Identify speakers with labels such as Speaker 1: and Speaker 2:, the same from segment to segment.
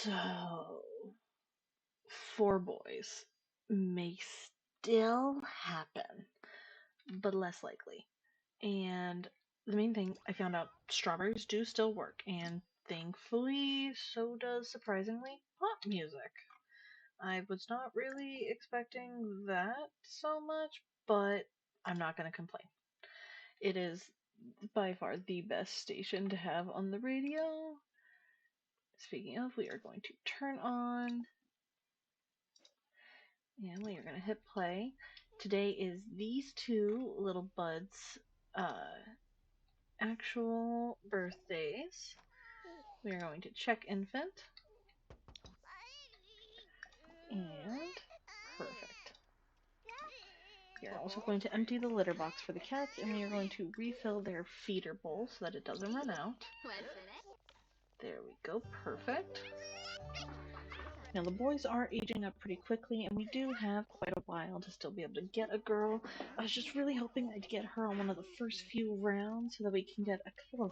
Speaker 1: So, four boys may still happen, but less likely. And the main thing I found out strawberries do still work, and thankfully, so does surprisingly pop music. I was not really expecting that so much, but I'm not going to complain. It is by far the best station to have on the radio. Speaking of, we are going to turn on and we are going to hit play. Today is these two little buds' uh, actual birthdays. We are going to check infant. And perfect. We are also going to empty the litter box for the cats, and we are going to refill their feeder bowl so that it doesn't run out. There we go, perfect. Now the boys are aging up pretty quickly, and we do have quite a while to still be able to get a girl. I was just really hoping I'd get her on one of the first few rounds so that we can get a couple of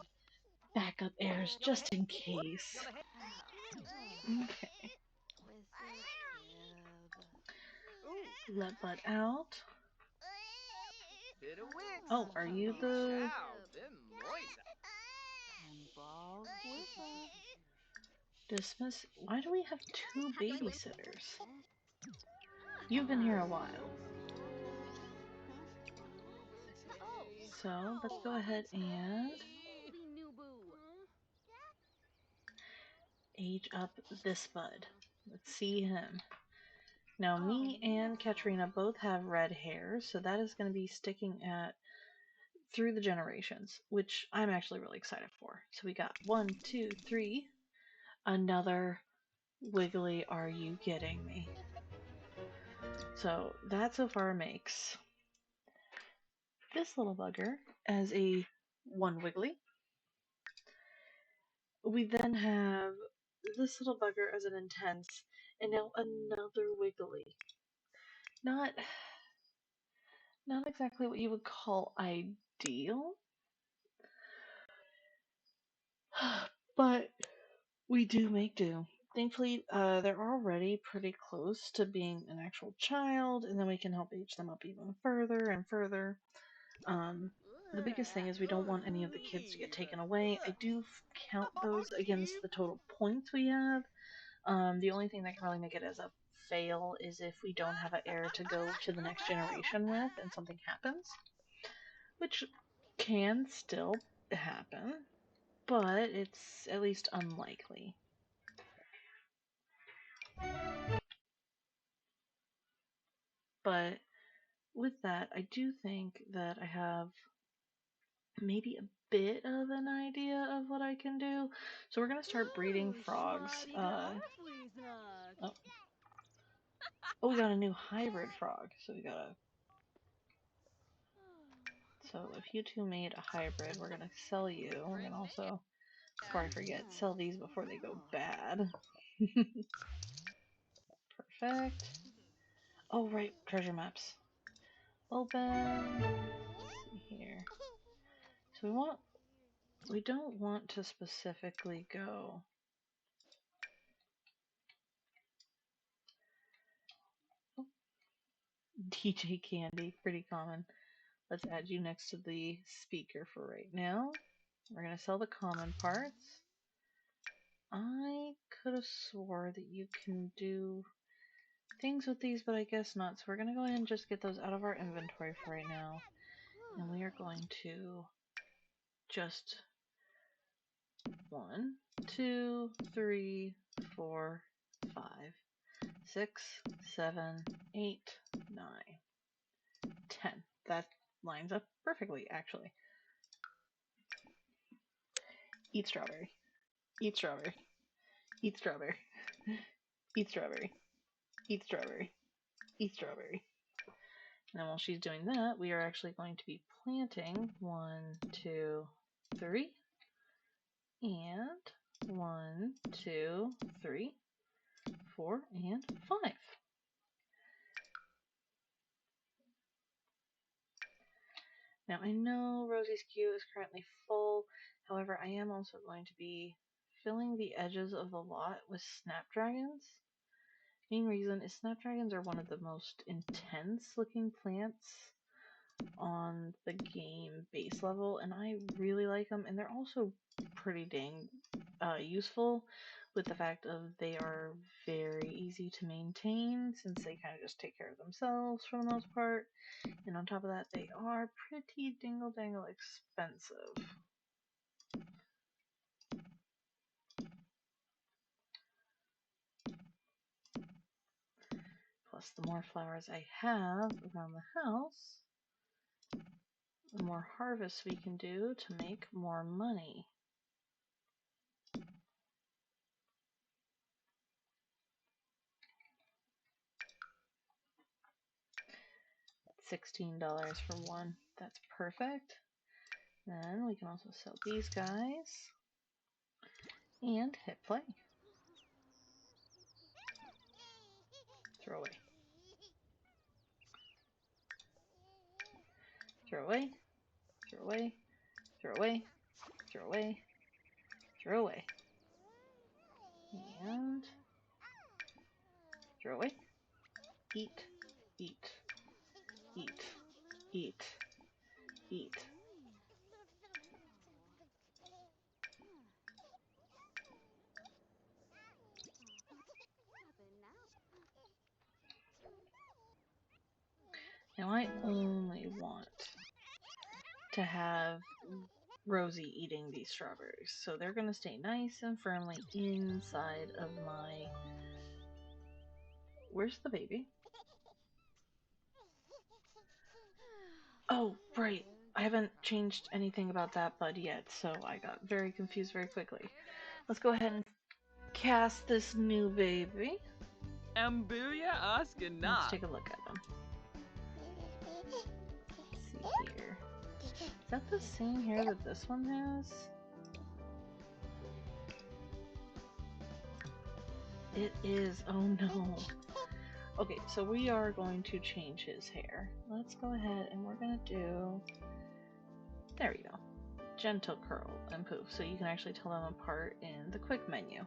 Speaker 1: backup heirs just in case. Okay. Let Bud out. Oh, are you the... Dismiss? Why do we have two babysitters? You've been here a while. So, let's go ahead and age up this bud. Let's see him. Now, me and Katrina both have red hair, so that is going to be sticking at through the generations, which I'm actually really excited for. So we got 1, 2, 3. Another wiggly, are you kidding me? So that so far makes this little bugger as a 1 wiggly. We then have this little bugger as an intense, and now another wiggly. Not exactly what you would call ideal, but we do make do. Thankfully, they're already pretty close to being an actual child, and then we can help age them up even further and further. The biggest thing is we don't want any of the kids to get taken away. I do count those against the total points we have. The only thing that can really make it as a fail is if we don't have an heir to go to the next generation with and something happens, which can still happen, but it's at least unlikely. But with that, I do think that I have maybe a bit of an idea of what I can do. So we're going to start breeding frogs. Oh, we got a new hybrid frog. So we got a... So if you two made a hybrid, we're going to sell you. We're going to also, before I forget, sell these before they go bad. Perfect. Oh, right, treasure maps. Open. Let's see here. So we don't want to specifically go... Oh, DJ Candy, pretty common. Let's add you next to the speaker for right now. We're going to sell the common parts. I could have swore that you can do things with these, but I guess not. So we're going to go ahead and just get those out of our inventory for right now. And we are going to just 1, 2, 3, 4, 5, 6, 7, 8, 9, 10. That lines up perfectly, actually. Eat strawberry. Eat strawberry. Eat strawberry. Eat strawberry. Eat strawberry. Eat strawberry. And while she's doing that, we are actually going to be planting 1, 2, 3, and 1, 2, 3, 4, and 5. Now I know Rosie's queue is currently full, however I am also going to be filling the edges of the lot with snapdragons. Main reason is snapdragons are one of the most intense looking plants on the game base level, and I really like them, and they're also pretty dang useful with the fact of they are very easy to maintain since they kind of just take care of themselves for the most part, and on top of that they are pretty dingle dangle expensive. Plus the more flowers I have around the house, the more harvests we can do to make more money. $16 for one. That's perfect. Then we can also sell these guys and hit play. Throw away. Throw away. Throw away. Throw away. Throw away. Throw away. And throw away. Eat. Eat. Eat. Eat. Eat. Now I only want to have Rosey eating these strawberries, so they're going to stay nice and firmly inside of my... Where's the baby? Oh, right. I haven't changed anything about that bud yet, so I got very confused very quickly. Let's go ahead and cast this new baby.
Speaker 2: Ambuya asking
Speaker 1: Let's take a look at him. Let's see here. Is that the same hair that this one has? It is. Oh no. Okay, so we are going to change his hair. Let's go ahead and we're going to do... There we go. Gentle curl and poof, so you can actually tell them apart in the quick menu.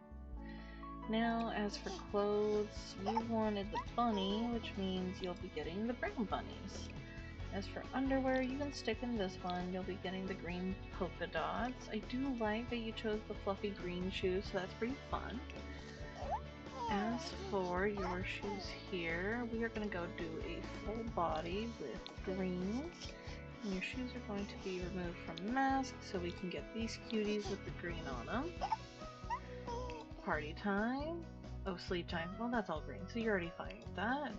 Speaker 1: Now, as for clothes, you wanted the bunny, which means you'll be getting the brown bunnies. As for underwear, you can stick in this one. You'll be getting the green polka dots. I do like that you chose the fluffy green shoes, so that's pretty fun. As for your shoes here, we are going to go do a full body with green. And your shoes are going to be removed from mask, so we can get these cuties with the green on them. Party time. Oh, sleep time. Well, that's all green, so you're already fine with that.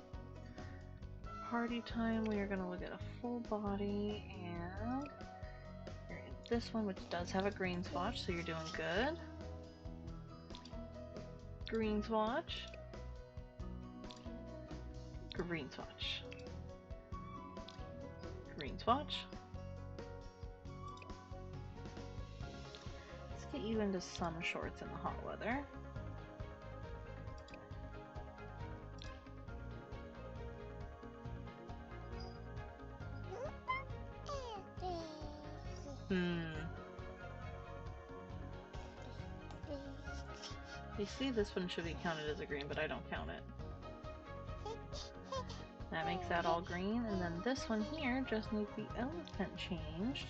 Speaker 1: Party time, we are going to look at a full body, and you're in this one, which does have a green swatch, so you're doing good. Green swatch. Green swatch. Green swatch. Let's get you into some shorts in the hot weather. You see, this one should be counted as a green, but I don't count it. That makes that all green, and then this one here just needs the elephant changed.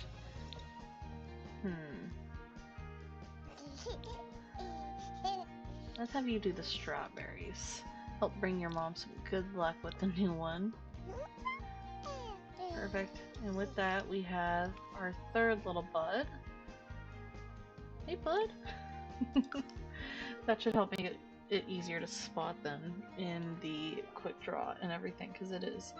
Speaker 1: Let's have you do the strawberries. Help bring your mom some good luck with the new one. Perfect. And with that, we have our third little bud. Hey, bud! That should help make it easier to spot them in the quick draw and everything, because it is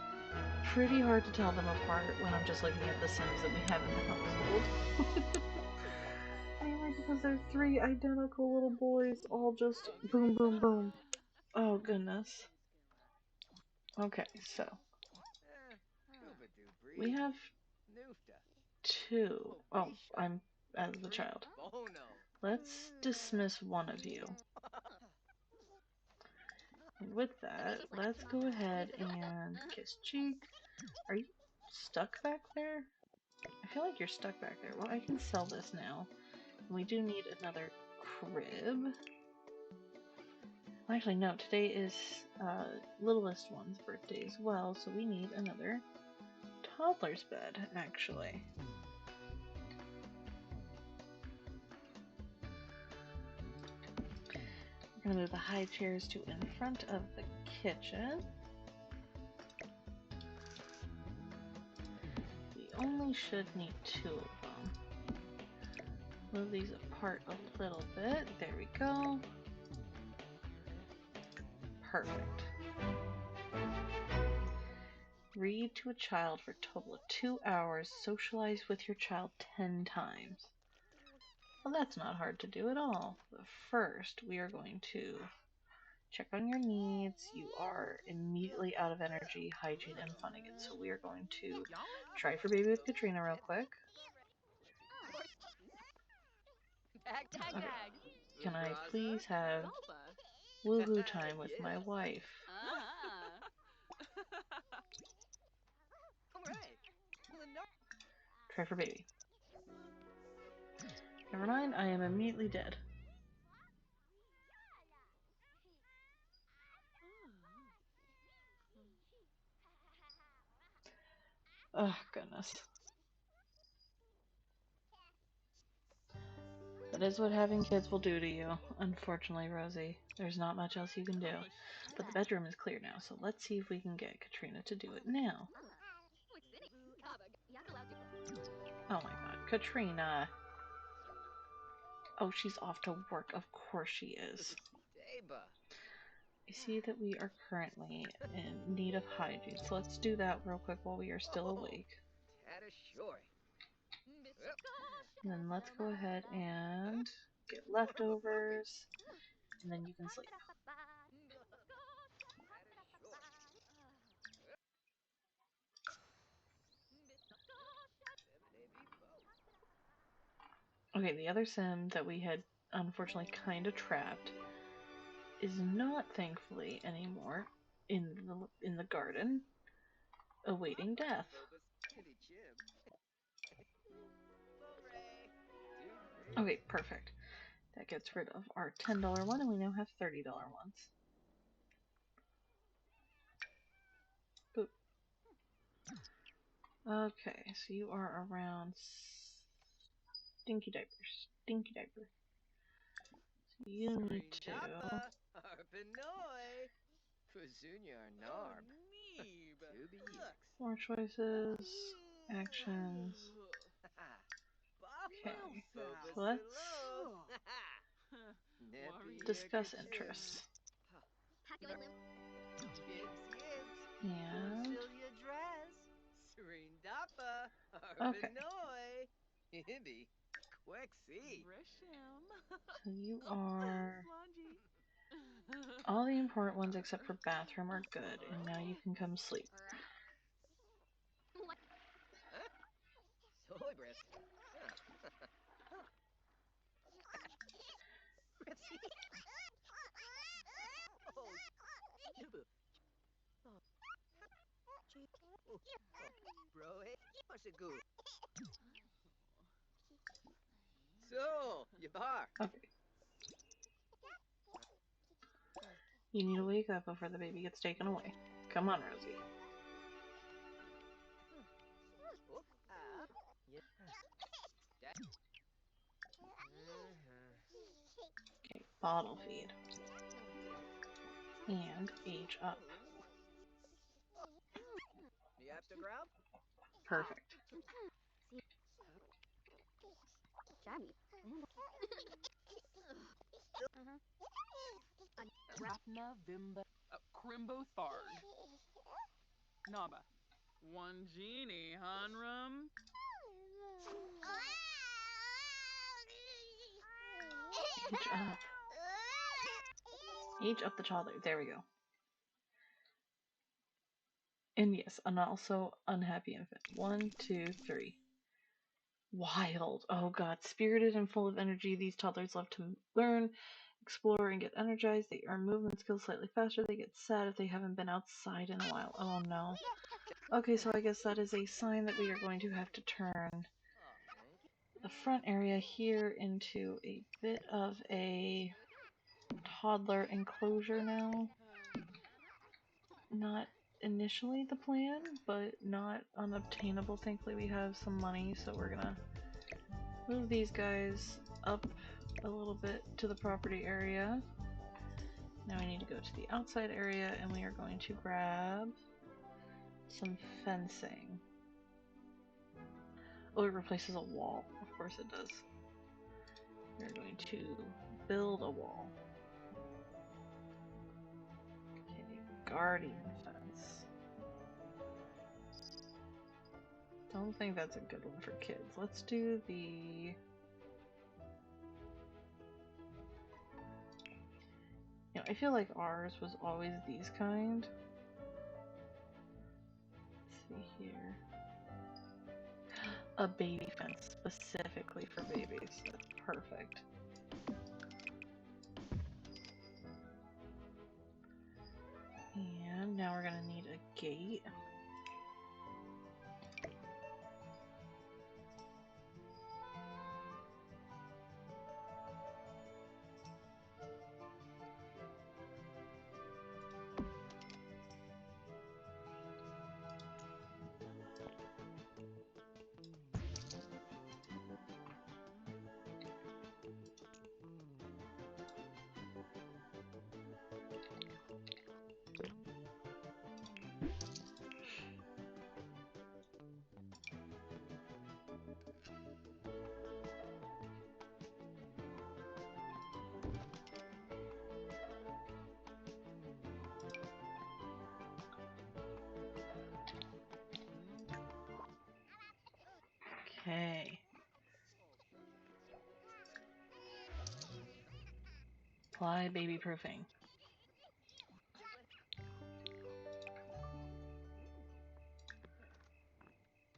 Speaker 1: pretty hard to tell them apart when I'm just looking at the Sims that we have in the household. Mainly because they're three identical little boys, all just boom, boom, boom. Oh, goodness. Okay, so we have two. Oh, I'm as the child. Let's dismiss one of you. And with that, let's go ahead and kiss cheek. Are you stuck back there? I feel like you're stuck back there. Well, I can sell this now. We do need another crib. Actually, no, today is littlest one's birthday as well, so we need another toddler's bed, actually. We're going to move the high chairs to in front of the kitchen. We only should need 2 of them. Move these apart a little bit. There we go. Perfect. Read to a child for a total of 2 hours. Socialize with your child 10 times. Well, that's not hard to do at all. But first, we are going to check on your needs. You are immediately out of energy, hygiene, and fun again. So we are going to try for baby with Katrina real quick. Okay. Can I please have woohoo time with my wife? Try for baby. Never mind, I am immediately dead. Oh, goodness. That is what having kids will do to you, unfortunately, Rosie. There's not much else you can do. But the bedroom is clear now, so let's see if we can get Katrina to do it now. Oh my god, Katrina! Oh, she's off to work. Of course she is. I see that we are currently in need of hygiene, so let's do that real quick while we are still awake. And then let's go ahead and get leftovers, and then you can sleep. Okay, the other sim that we had unfortunately kind of trapped is not, thankfully, anymore in the garden, awaiting death. Okay, perfect. That gets rid of our $10 one, and we now have $30 ones. Boop. Okay, so you are around Stinky Diaper. Stinky Diaper. So you need to more choices, actions. Okay, so let's discuss interests. And okay. So you are all the important ones except for bathroom are good, and now you can come sleep. Okay. You need to wake up before the baby gets taken away. Come on, Rosie. Okay, bottle feed. And age up. Perfect.
Speaker 2: Rapna Vimba Crimbo Tharg. Naba. One genie, Hanrum.
Speaker 1: Age up. Age up the toddler. There we go. And yes, an also unhappy infant. 1, 2, 3. Wild. Oh god. Spirited and full of energy, these toddlers love to learn, explore, and get energized. They earn movement skills slightly faster. They get sad if they haven't been outside in a while. Oh no. Okay, so I guess that is a sign that we are going to have to turn the front area here into a bit of a toddler enclosure now. Not initially the plan, but not unobtainable. Thankfully, we have some money, so we're gonna move these guys up a little bit to the property area. Now we need to go to the outside area, and we are going to grab some fencing. Oh, it replaces a wall. Of course it does. We're going to build a wall. Okay, guardian fence. Don't think that's a good one for kids. Let's do the... You know, I feel like ours was always these kind. Let's see here. A baby fence specifically for babies. That's perfect. And now we're gonna need a gate. Okay. Apply baby proofing.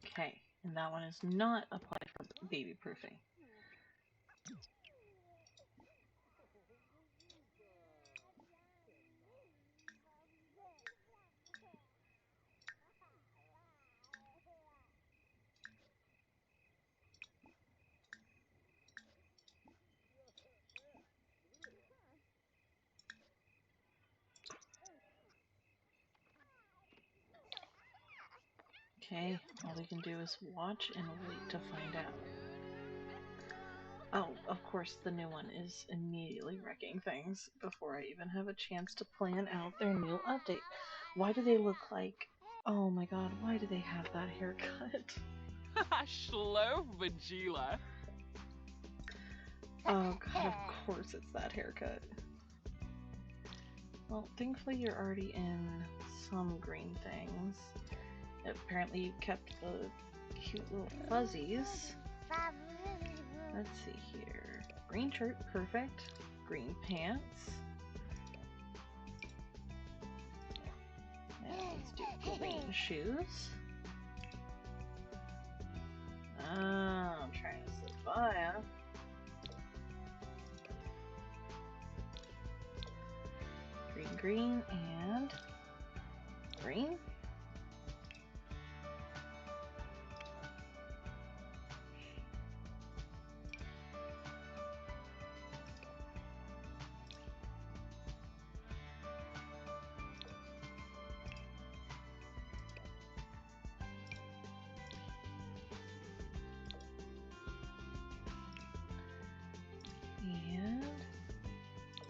Speaker 1: Okay, and that one is not applied for baby proofing. Okay, all we can do is watch and wait to find out. Oh, of course, the new one is immediately wrecking things before I even have a chance to plan out their new update. Why do they look like... Oh my god, why do they have that haircut?
Speaker 2: Shlo Vagila.
Speaker 1: Oh god, of course it's that haircut. Well, thankfully you're already in some green things. Apparently you kept the cute little fuzzies. Let's see here. Green shirt, perfect. Green pants. Now let's do green shoes. Oh, I'm trying to slip by, huh? Green, green, and green. And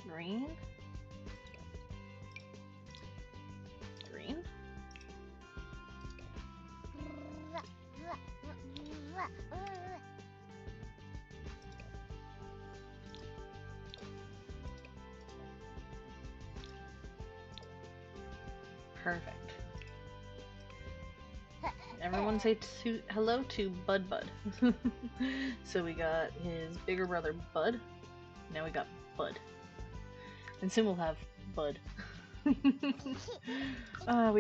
Speaker 1: green. Green. Perfect. Everyone say hello to Bud Bud. So we got his bigger brother Bud. Now we got Bud. And soon we'll have Bud. We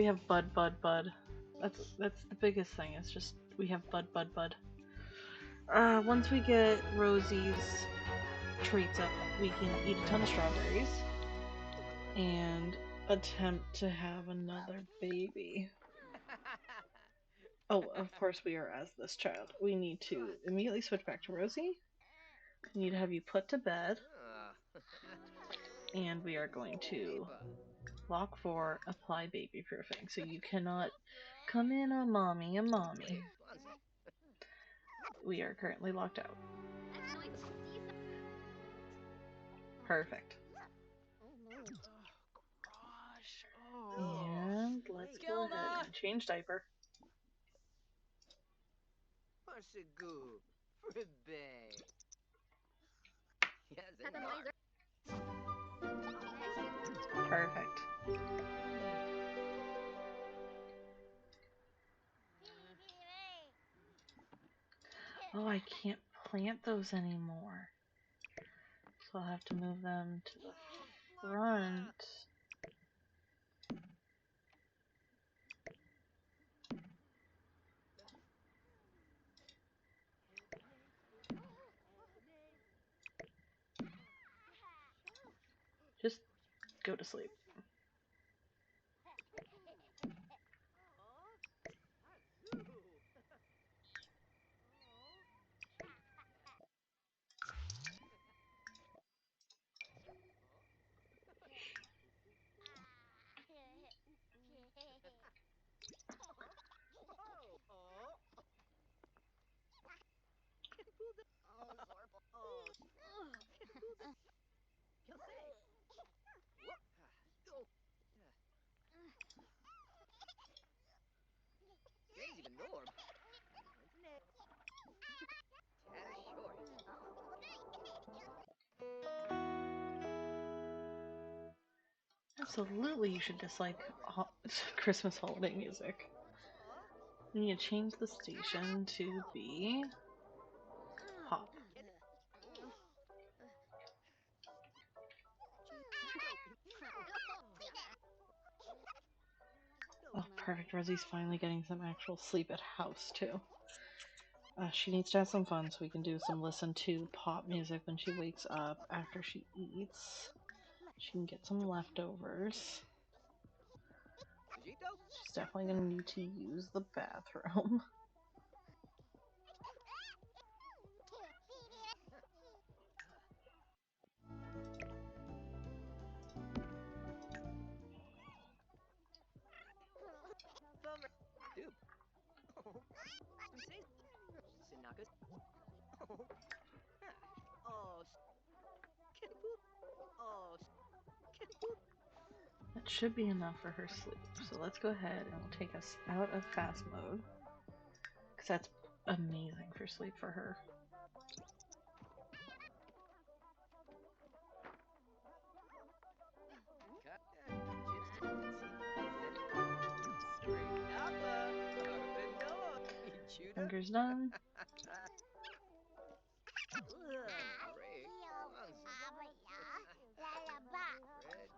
Speaker 1: have Bud Bud Bud. That's the biggest thing. It's just we have Bud Bud Bud. Once we get Rosie's treats up, we can eat a ton of strawberries and attempt to have another baby. Oh, of course we are as this child. We need to immediately switch back to Rosie. We need to have you put to bed. And we are going to lock 4, apply baby proofing. So you cannot come in on mommy and mommy. We are currently locked out. Perfect.
Speaker 2: Gosh. Oh.
Speaker 1: And let's go ahead
Speaker 2: Gilma.
Speaker 1: and change diaper. Perfect. Oh, I can't plant those anymore. So I'll have to move them to the front. Just go to sleep. Absolutely, you should dislike Christmas holiday music. We need to change the station to be pop. Oh, perfect. Rosie's finally getting some actual sleep at house, too. She needs to have some fun, so we can do some listen to pop music when she wakes up after she eats. She can get some leftovers. She's definitely going to need to use the bathroom. That should be enough for her sleep. So let's go ahead and we'll take us out of fast mode. Because that's amazing for sleep for her. Finger's done.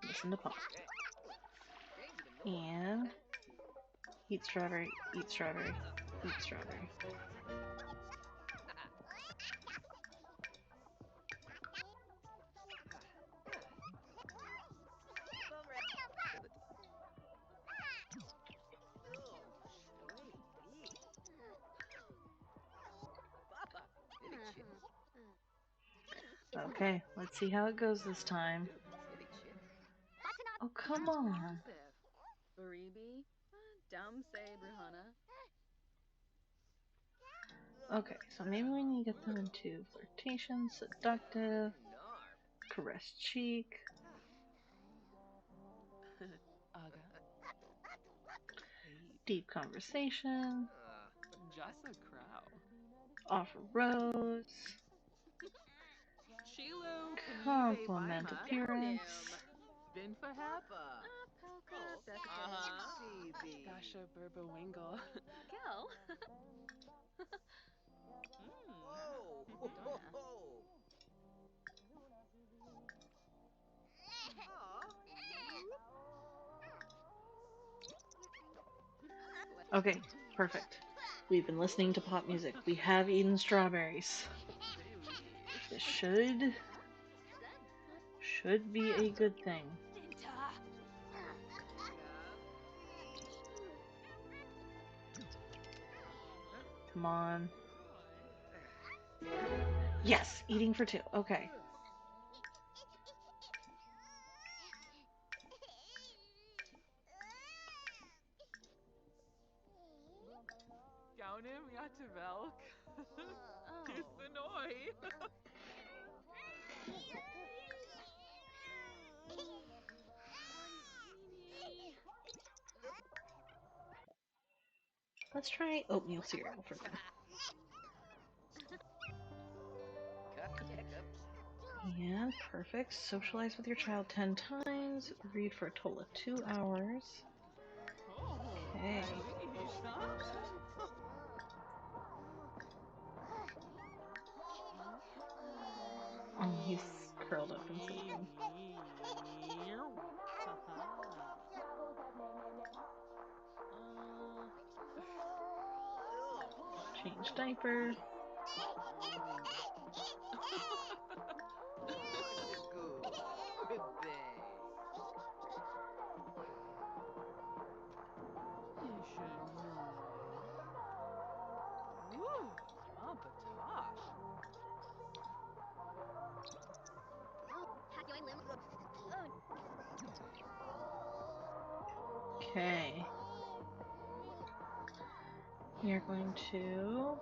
Speaker 1: Listen to pop. And eat strawberry, eat strawberry, eat strawberry. Okay, let's see how it goes this time. Oh, come on. Okay, so maybe we need to get them into flirtation, seductive, caress cheek,
Speaker 2: Aga. Hey.
Speaker 1: deep conversation,
Speaker 2: Jassa Crow.
Speaker 1: offer rose,
Speaker 2: Chilo Panine
Speaker 1: compliment
Speaker 2: Baiha.
Speaker 1: appearance.
Speaker 2: Bin Fahapa. Uh-huh. Dasha Burba Wingle. Donna.
Speaker 1: Okay, perfect. We've been listening to pop music. We have eaten strawberries. This should be a good thing. Come on. Yes, eating for two. Okay.
Speaker 2: Gaunim Yatavelk. Kisanoy.
Speaker 1: Let's try oatmeal cereal for them. And perfect. Socialize with your child 10 times. Read for a total of 2 hours.
Speaker 2: Oh,
Speaker 1: Okay.
Speaker 2: Alicia.
Speaker 1: Oh, he's curled up and sleeping. Change diaper.
Speaker 2: Ooh, Batosh.
Speaker 1: Okay. You're going to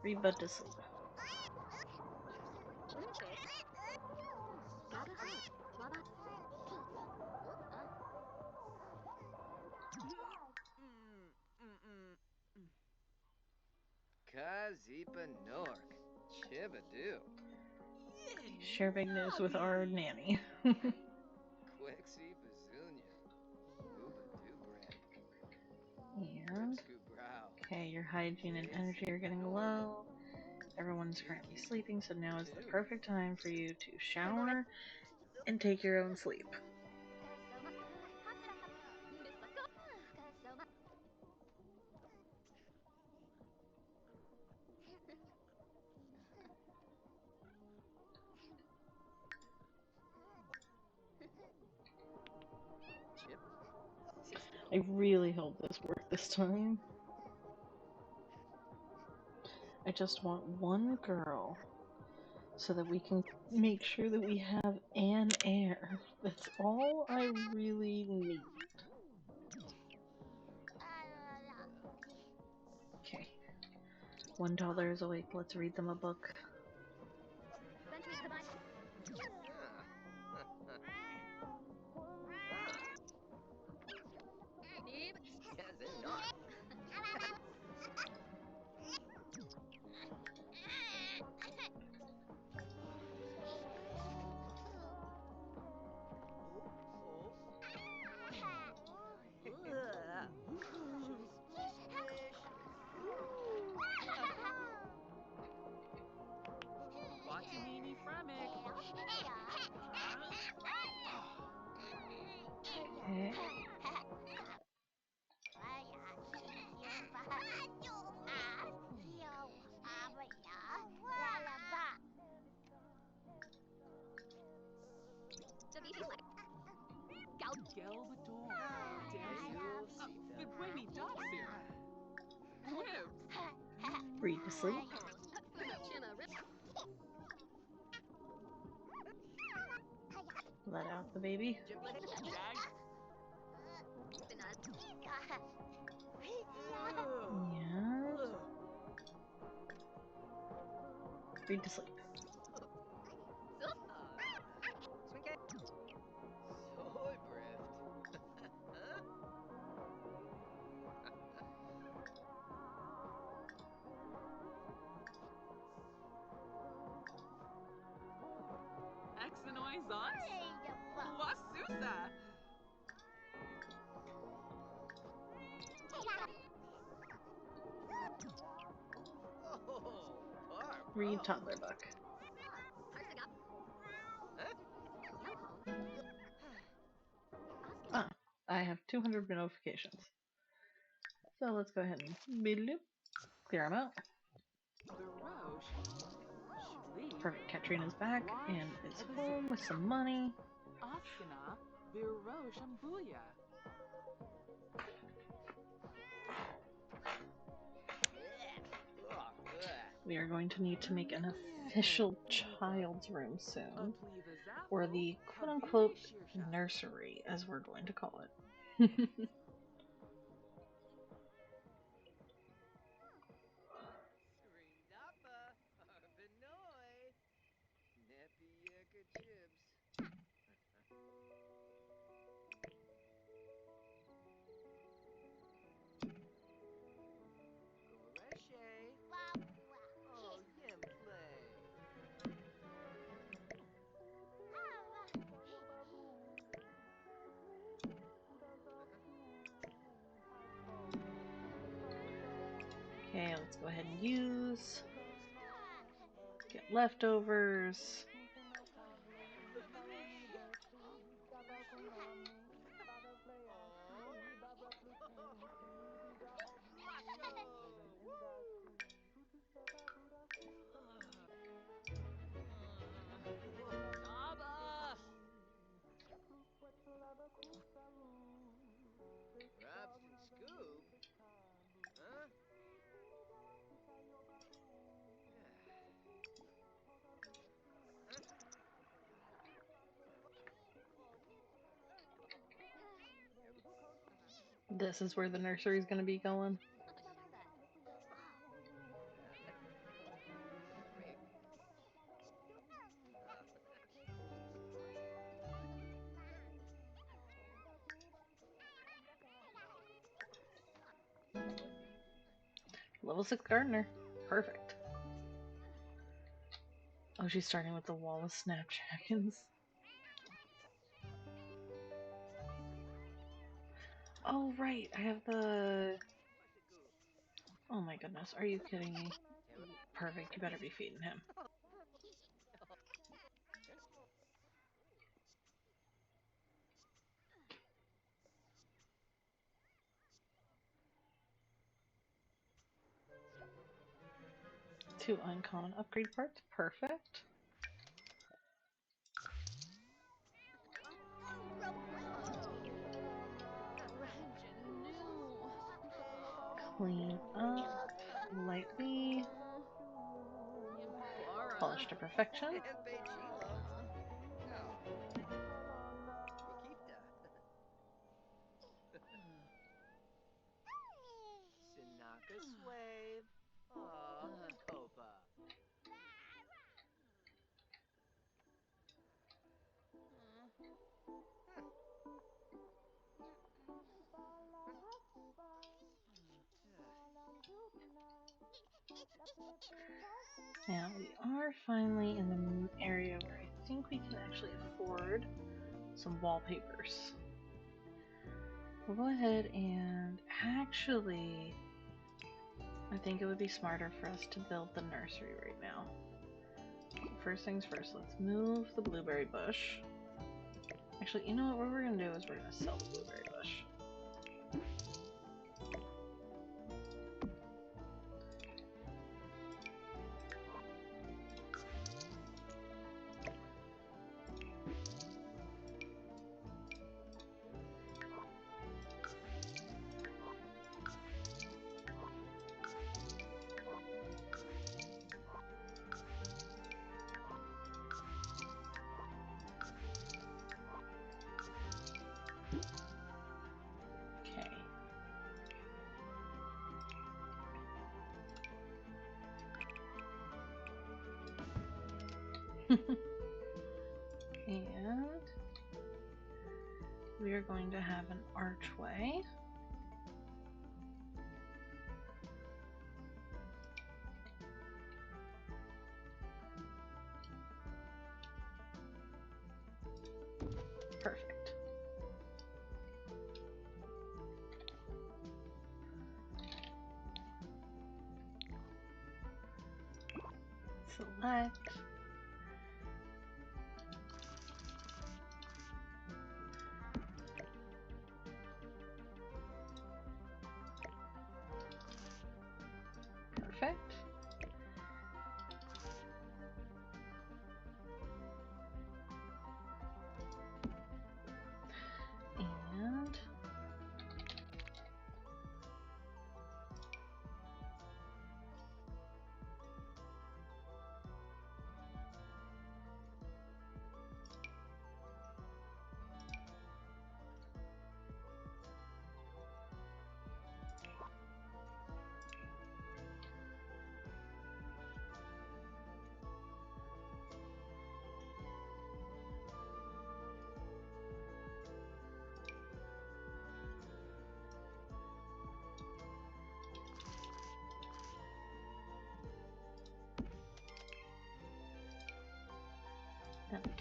Speaker 1: read Bud to sleep.
Speaker 3: Kazipa Nork. Chibadoo.
Speaker 1: Share big news with our nanny.
Speaker 3: Quexi Bazunya. Booba Dubran.
Speaker 1: And
Speaker 3: Brow.
Speaker 1: okay, your hygiene and energy are getting low. Everyone's currently sleeping, so now is the perfect time for you to shower and take your own sleep.
Speaker 3: Chip.
Speaker 1: I really hope this worked this time. I just want one girl so that we can make sure that we have an heir. That's all I really need. Okay. $1 is awake. Let's read them a book.
Speaker 2: Watamini Fremic.
Speaker 1: Okay.
Speaker 2: Gelbador. Damsia. Fibweni Dotsir. Quib.
Speaker 1: Read to sleep. Let out the baby.
Speaker 2: Jag.
Speaker 1: And read to sleep.
Speaker 3: Soy Brift.
Speaker 2: Exanoy Zons. Wasusa.
Speaker 3: Oh, Barb.
Speaker 1: Read toddler book. Ah, I have 200 notifications. So let's go ahead and clear them out.
Speaker 2: Baroche. Shuli.
Speaker 1: Perfect. Katrina's back and is home with some money.
Speaker 2: Oskana. Baroche Ambuya.
Speaker 1: We are going to need to make an official child's room soon, or the quote unquote nursery, as we're going to call it.
Speaker 3: Srindapa, Arvinoy, Neppy Yeka Chibs. Goreshe. Oh, Yim play.
Speaker 1: Okay, let's go ahead and use. Get leftovers.
Speaker 3: Oh. Macho. Woo.
Speaker 2: Naba!
Speaker 3: Rob's and Scoob? Huh? Huh? Yep.
Speaker 1: This is where the nursery is going to be going.
Speaker 3: Rick.
Speaker 1: Level 6 gardener. Perfect. Oh, she's starting with the wall of snapdragons. Oh, right. I have the. Oh my goodness. Are you kidding me? Perfect. You better be feeding him. Two uncommon upgrade parts. Perfect. Clean up lightly. Polish to perfection.
Speaker 3: And pay Chilo. Oh. Nikita. Sinaka Swave. Aw, Copa. Huh.
Speaker 1: Now we are finally in the area where I think we can actually afford some wallpapers. We'll go ahead and actually, I think it would be smarter for us to build the nursery right now. First things first, let's move the blueberry bush. Actually, you know what we're going to do is we're going to sell the blueberry bush. Okay. And we are going to have an archway. Perfect. Select. Perfect. And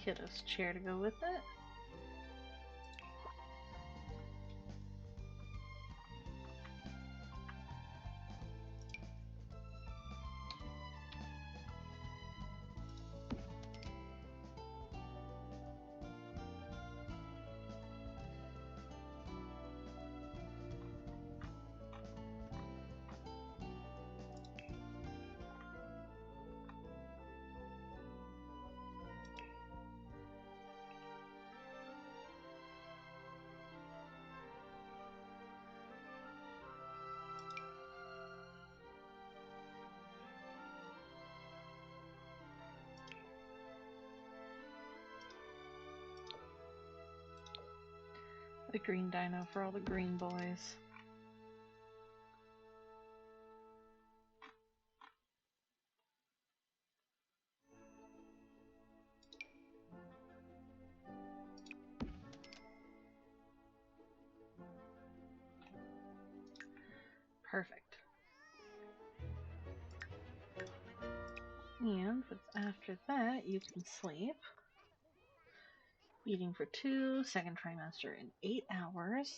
Speaker 1: kiddo's chair to go with it. The green dino for all the green boys. Perfect. And after that, you can sleep. Eating for 2, second trimester in 8 hours.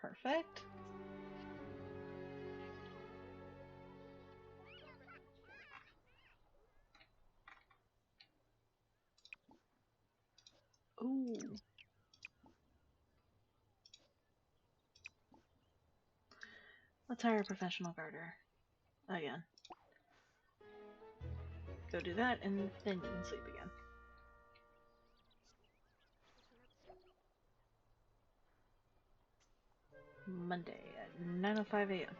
Speaker 1: Perfect. Ooh. Let's hire a professional garter. Again. Go do that, and then you can sleep again. Monday at 9:05 a.m.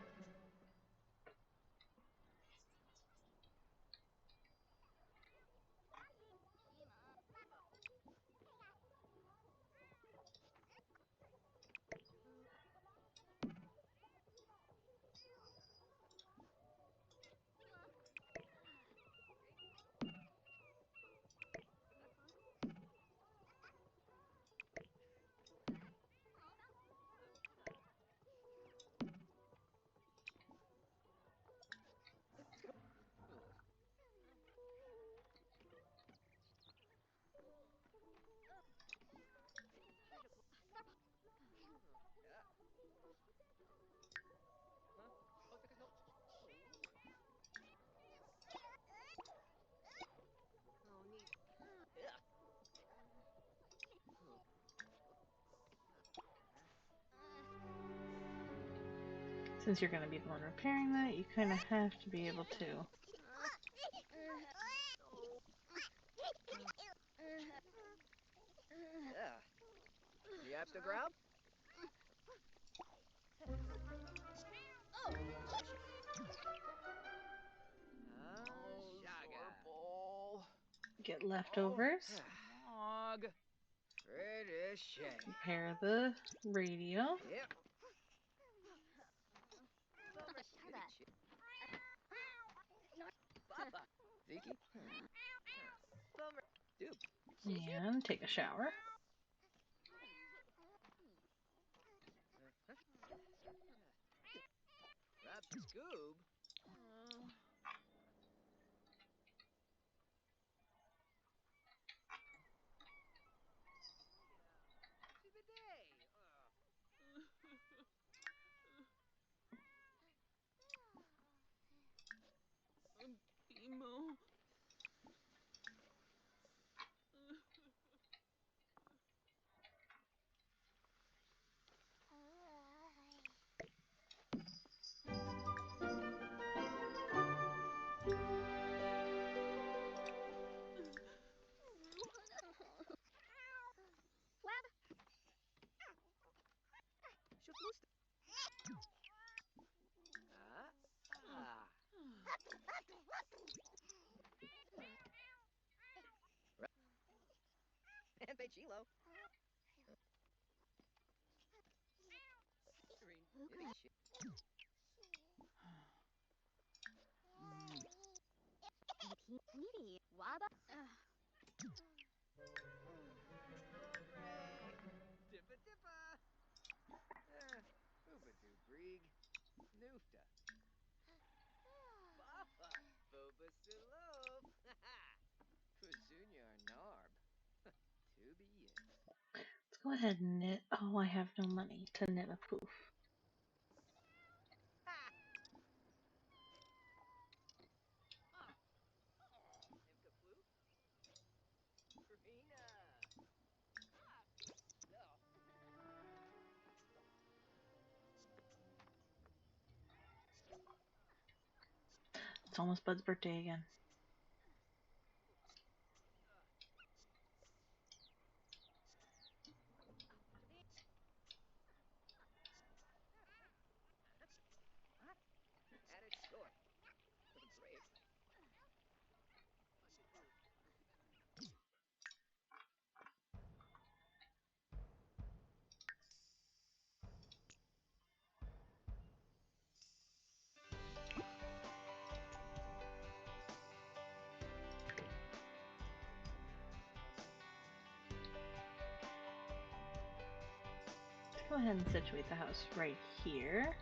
Speaker 1: Since you're going to be the one repairing that, you kind of have to be able to.
Speaker 3: You have to grab?
Speaker 1: Get leftovers.
Speaker 3: Mog. Pretty shame.
Speaker 1: Repair the radio.
Speaker 3: Yep. Papa. Vicky. Bummer. Dude.
Speaker 1: And take a shower.
Speaker 3: Grab Scoob.
Speaker 2: Emo.
Speaker 3: Ah. And Chilo. Hooray! Dippa dippa! Oobadoo brig. Noofta. Papa! Boba Siloof! Kuzunya Nar.
Speaker 1: Go ahead and knit. Oh, I have no money to knit a poof.
Speaker 3: Ha! Ah! Nimka Floof? Karina! Ah! No.
Speaker 1: It's almost Bud's birthday again.
Speaker 3: What? Attic store. Great.
Speaker 1: Go ahead and situate the house right here.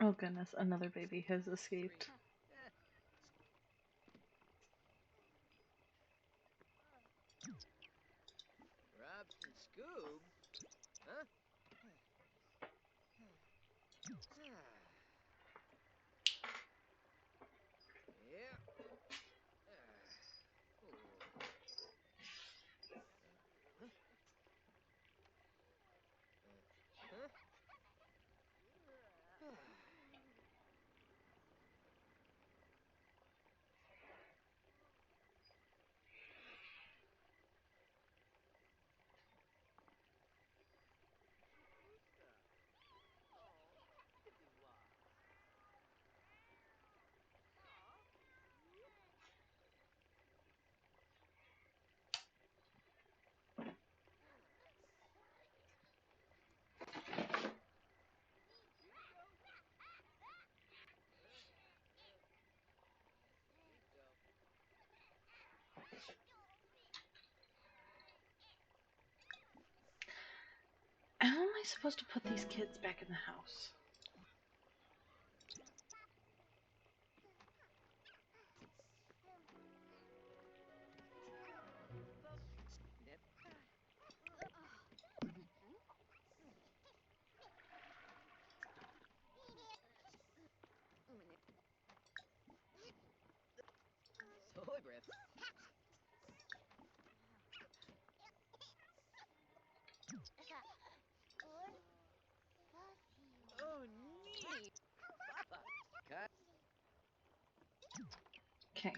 Speaker 1: Oh goodness, another baby has escaped.
Speaker 3: Grubs and Scoob? Huh? Yeah. Ooh. Huh? Huh?
Speaker 1: supposed to put these kids back in the house?
Speaker 3: Nip. Soy breath. Oh, neat. Papa. Cut.
Speaker 1: Okay,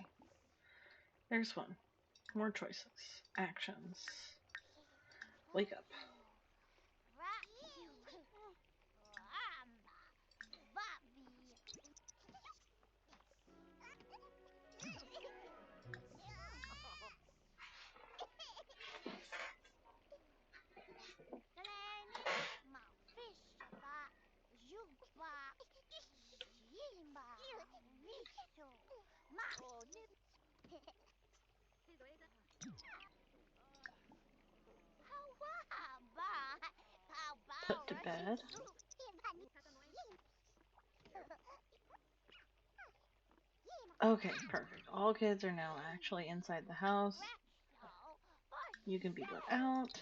Speaker 1: there's one. More choices. Actions. Wake up.
Speaker 3: Oh, nip.
Speaker 1: Put to bed. Okay, perfect. All kids are now actually inside the house. You can be let out.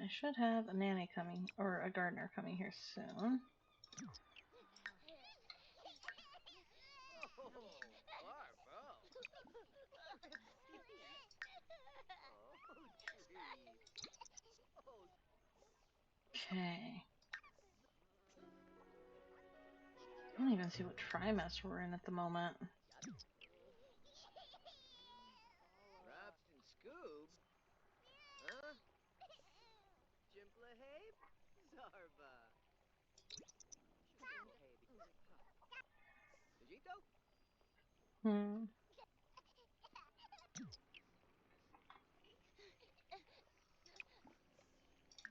Speaker 1: I should have a nanny coming, or a gardener coming here soon.
Speaker 3: Oh, Barbo. Oh, treat. Oh,
Speaker 1: Okay. I don't even see what trimester we're in at the moment.
Speaker 3: yada. Wrapped in Scoob. Huh? Jimplahabe? Zarba. Jimplahabe. Vegito?
Speaker 1: Hmm.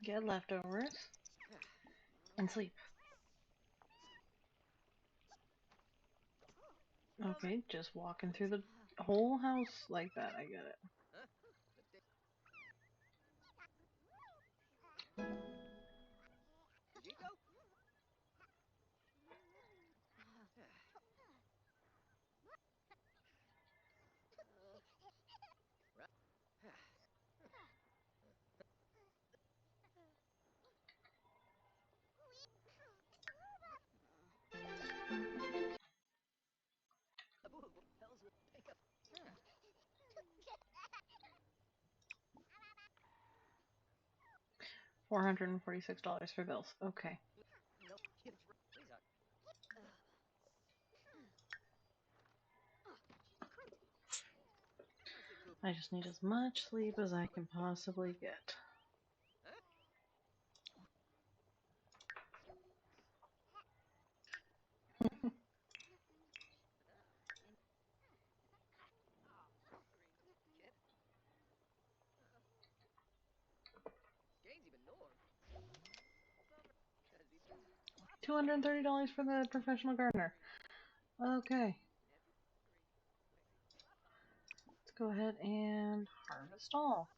Speaker 1: Get leftovers and sleep.
Speaker 3: Over.
Speaker 1: Okay, just walking through the whole house like that. I get it.
Speaker 3: Huh? Vegito? Right.
Speaker 1: $446 for bills. Okay.
Speaker 3: No, kids. Please,
Speaker 1: I just need as much sleep as I can possibly get.
Speaker 3: Huh? Kid? Gaines even norm. Cause he
Speaker 1: $230 for the professional gardener. Okay, let's go ahead and harvest all.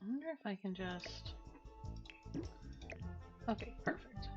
Speaker 1: I wonder if I can just... Okay, perfect.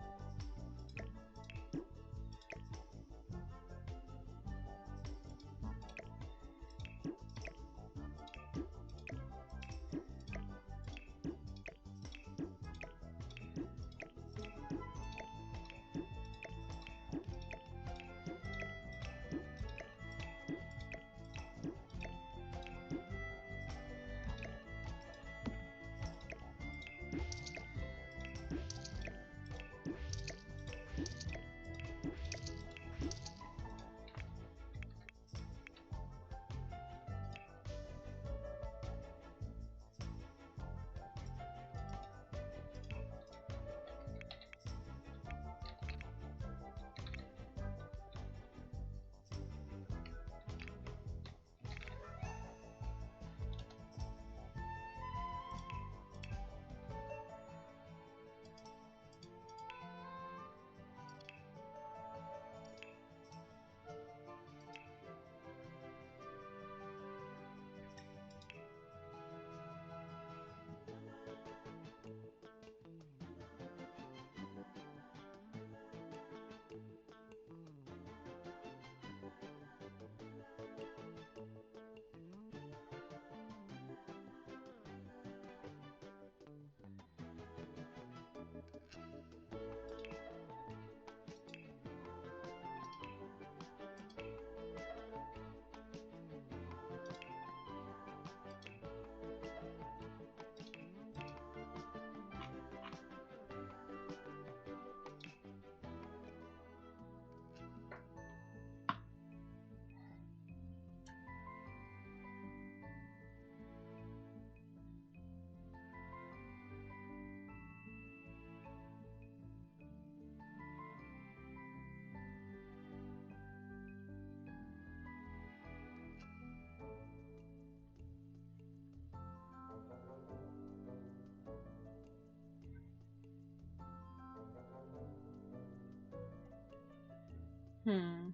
Speaker 1: Hmm.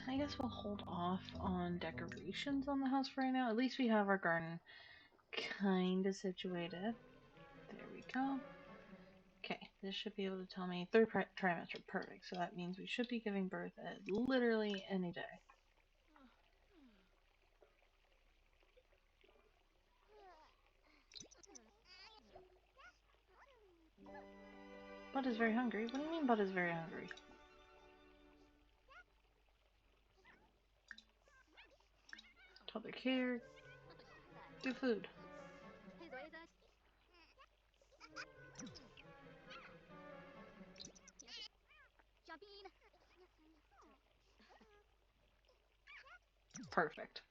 Speaker 1: I guess we'll hold off on decorations on the house for right now. At least we have our garden kind of situated. There we go. Okay, this should be able to tell me third trimester. Perfect. So that means we should be giving birth at literally any day. Bud is very hungry. What do you mean Bud is very hungry? Toddler care. Do food. Perfect.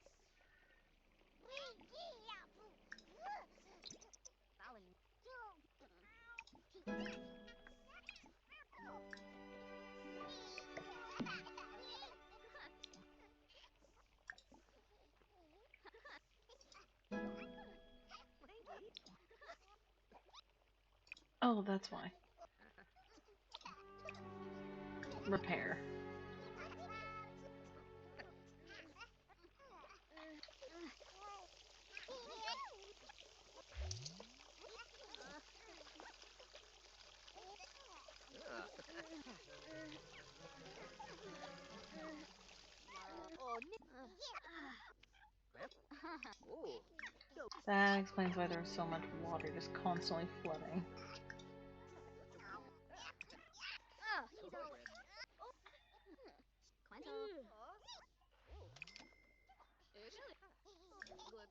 Speaker 1: Oh, that's why. Repair.
Speaker 3: Oh,
Speaker 1: That explains why there's so much water just constantly flooding.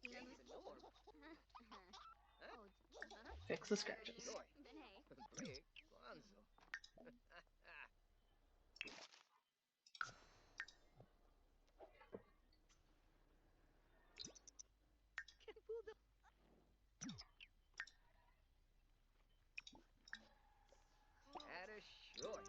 Speaker 3: Gazy Benorm.
Speaker 1: Fix the scratches.
Speaker 3: Joy. Brick. Bonzo. Ada Shoy.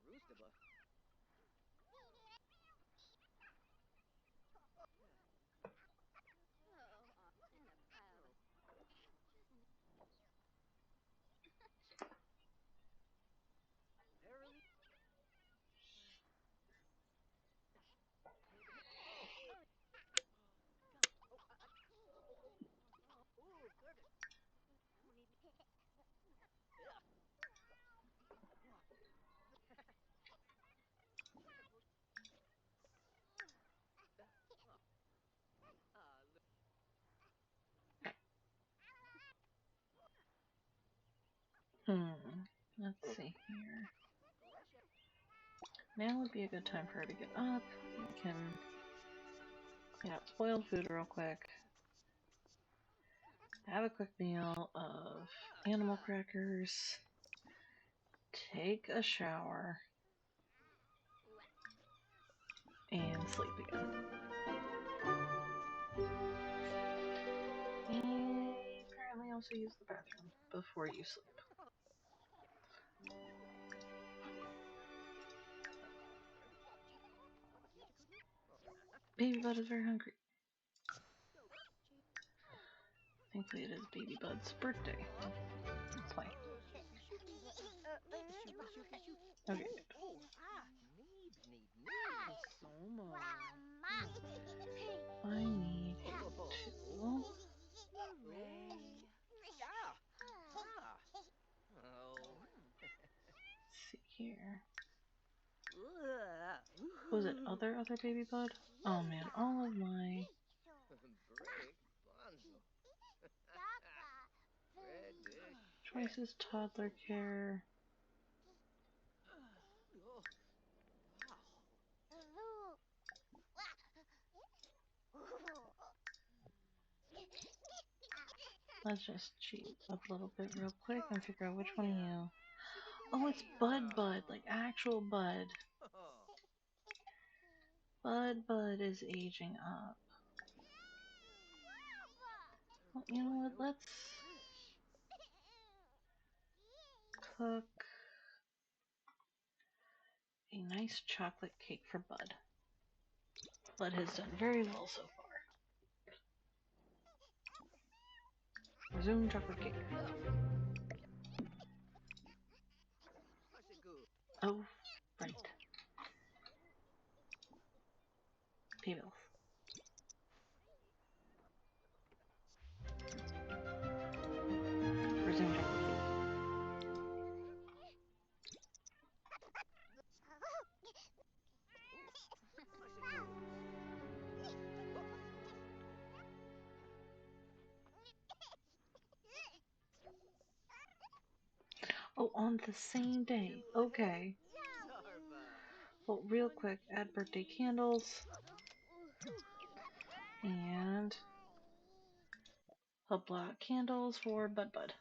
Speaker 3: Roostaba.
Speaker 1: Hmm. Let's see here. Now would be a good time for her to get up. We can clean out spoiled food real quick. Have a quick meal of animal crackers. Take a shower. And sleep again. And apparently also use the bathroom before you sleep. Baby Bud is very hungry. Thankfully it is Baby Bud's birthday. Play. Okay, good.
Speaker 3: Oh, need.
Speaker 1: Soma. I need you to
Speaker 3: Yeah. Oh.
Speaker 1: see here. Was it other Baby Bud? Oh man, all of my
Speaker 3: Brick. Bonzo. Red dish.
Speaker 1: choices toddler care.
Speaker 3: Oh, wow.
Speaker 1: Let's just cheat up a little bit real quick and figure out which one of
Speaker 2: Yeah.
Speaker 1: you. Oh, it's Bud, like actual Bud. Bud is aging up. Well, you know what? Let's
Speaker 3: Fish.
Speaker 1: cook a nice chocolate cake for Bud. Bud has done very well so far. Resume chocolate cake.
Speaker 3: Good.
Speaker 1: Oh, right.
Speaker 3: Oh,
Speaker 1: Pay bills. Resume chocolate cake.
Speaker 3: good.
Speaker 1: Oh, on the same day. Okay.
Speaker 3: Zarba.
Speaker 1: Well, real quick, add birthday candles and hubla candles for Bud.
Speaker 3: Oh,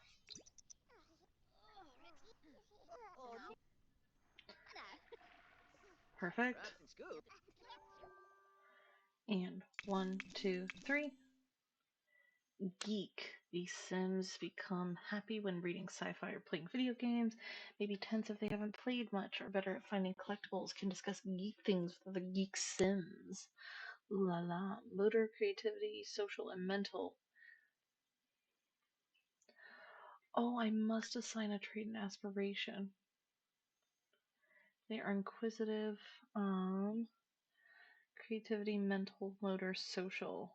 Speaker 1: Perfect.
Speaker 3: Rafting's good.
Speaker 1: And 1, 2, 3. Geek. These Sims become happy when reading sci-fi or playing video games. Maybe tense if they haven't played much or better at finding collectibles. Can discuss geek things with the Geek Sims. Ooh la la. Motor, creativity, social, and mental. Oh, I must assign a trait and aspiration. They are inquisitive, creativity, mental, motor, social.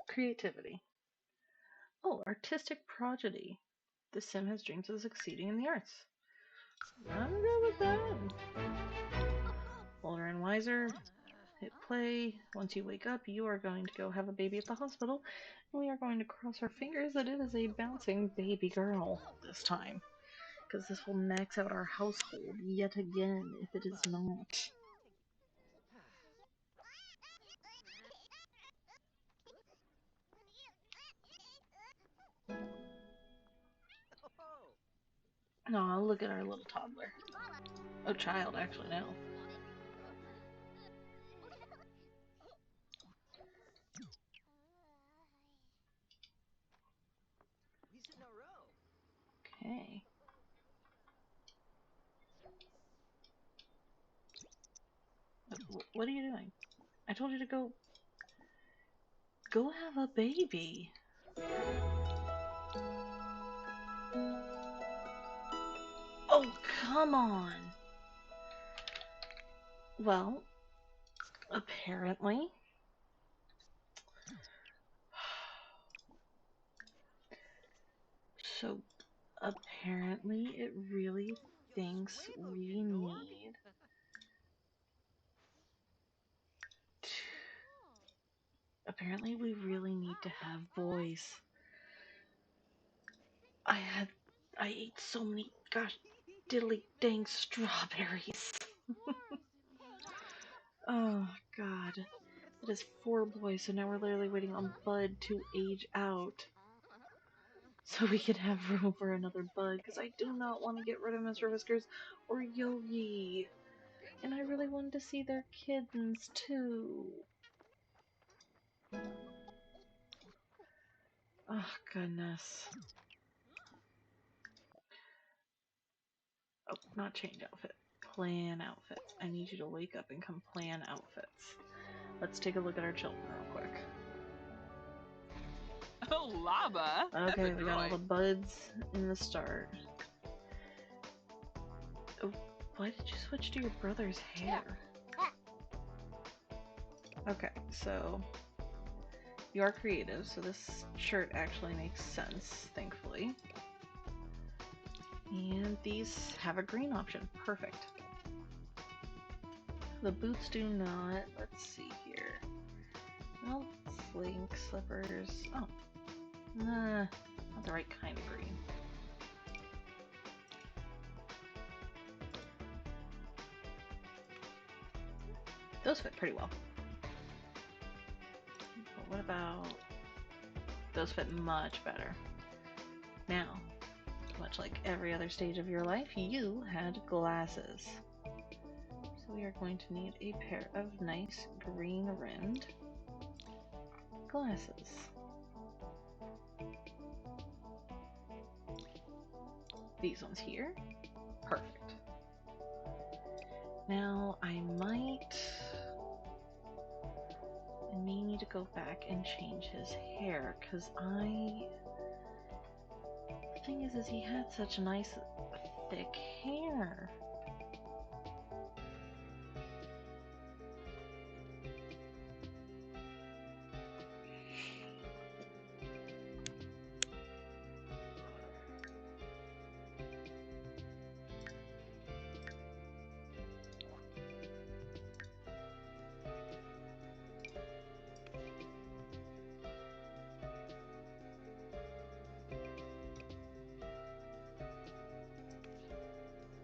Speaker 1: Creativity. Oh, artistic prodigy. The sim has dreams of succeeding in the arts. I'm good with that. Older and wiser. Hit play. Once you wake up, you are going to go have a baby at the hospital. And we are going to cross our fingers that it is a bouncing baby girl this time. Because this will max out our household yet again if it is not.
Speaker 3: Oh,
Speaker 1: Aw, look at our little toddler. Oh, child, actually, now.
Speaker 3: he's in a row.
Speaker 1: Okay. What are you doing? I told you to go. Go have a baby. Oh, come on. Well, apparently. So, apparently, it really
Speaker 3: You're
Speaker 1: thinks
Speaker 3: swable, you
Speaker 1: we
Speaker 3: know.
Speaker 1: need. Apparently, we really need to have boys. I had. I ate so many, gosh, diddly dang strawberries. Oh, God. It is 4 boys, so now we're literally waiting on Bud to age out. So we can have room for another Bud, because I do not want to get rid of Mr. Whiskers or Yogi. And I really wanted to see their kittens, too. Oh, goodness. Oh, not change outfit. Plan outfits. I need you to wake up and come plan outfits. Let's take a look at our children real quick.
Speaker 2: Oh, lava.
Speaker 1: Okay, we got all
Speaker 2: Epitroy.
Speaker 1: the buds in the start. Oh, why did you switch to your brother's hair? Okay, so you are creative, so this shirt actually makes sense, thankfully. And these have a green option. Perfect. The boots do not. Let's see here. Well, slink, slippers. Oh, nah, not the right kind of green. Those fit pretty well. But what about... Those fit much better. Now, much like every other stage of your life, you had glasses. we are going to need a pair of nice green rimmed glasses. These ones here. Perfect. Now I may need to go back and change his hair because the thing is he had such nice thick hair.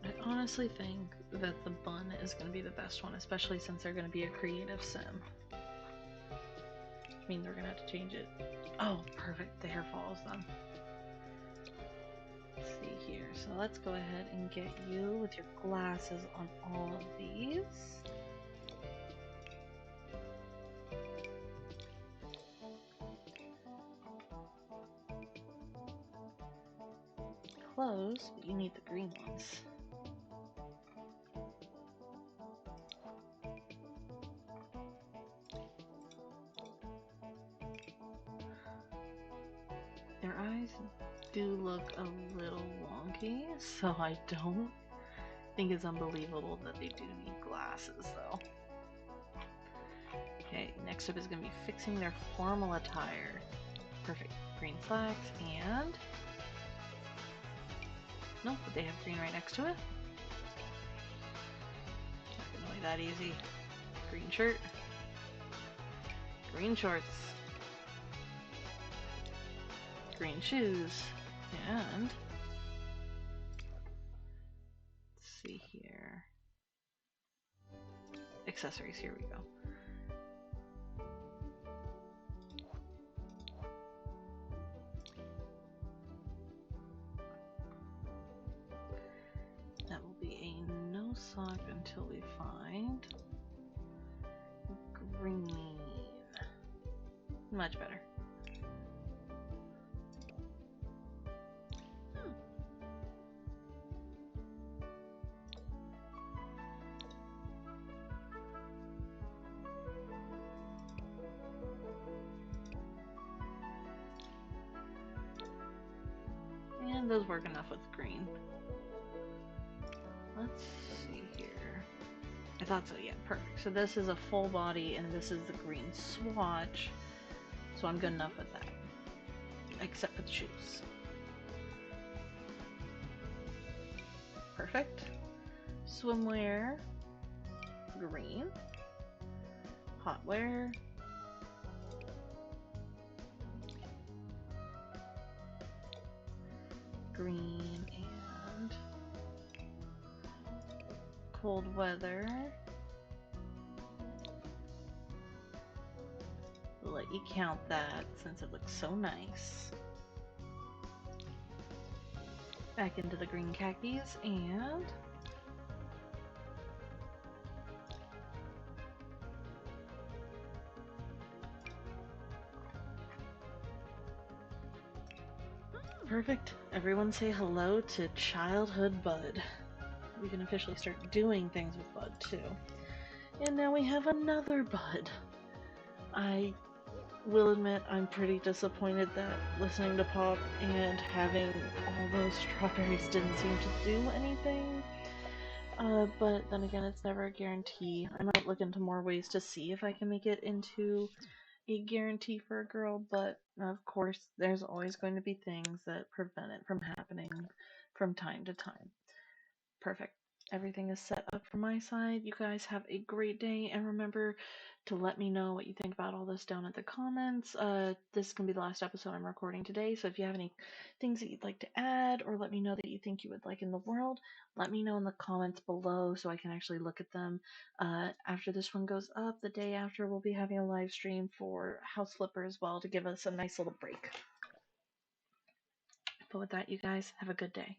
Speaker 1: I honestly think that the bun is going to be the best one, especially since they're going to be a creative sim. I mean, they're going to have to change it. Oh, perfect. The hair follows them. Let's see here. So let's go ahead and get you with your glasses on all of these. Close, but you need the green ones. Their eyes do look a little wonky, so I don't think it's unbelievable that they do need glasses, though. Okay, next up is going to be fixing their formal attire. Perfect. Green slacks and... Nope, but they have green right next to it. Not really that easy. Green shirt. Green shorts. Green shoes. And... let's see here. Accessories, here we go. That will be a no sock until we find green. Much better. And those work enough with green. Let's see here. I thought so, yeah, perfect. So this is a full body and this is the green swatch. So I'm good enough with that. Except for the shoes. Perfect. Swimwear, green. Hot wear, green, and cold weather. We'll let you count that since it looks so nice. Back into the green khakis and perfect. Everyone say hello to childhood Bud. We can officially start doing things with Bud too. And now we have another Bud. I will admit I'm pretty disappointed that listening to Pop and having all those strawberries didn't seem to do anything. But then again, it's never a guarantee. I might look into more ways to see if I can make it into a guarantee for a girl, but of course, there's always going to be things that prevent it from happening from time to time. Perfect. Everything is set up from my side. You guys have a great day, and remember to let me know what you think about all this down in the comments. This is going to be the last episode I'm recording today, so if you have any things that you'd like to add or let me know that you think you would like in the world, let me know in the comments below so I can actually look at them. After this one goes up, the day after, we'll be having a live stream for House Flipper as well to give us a nice little break. But with that, you guys, have a good day.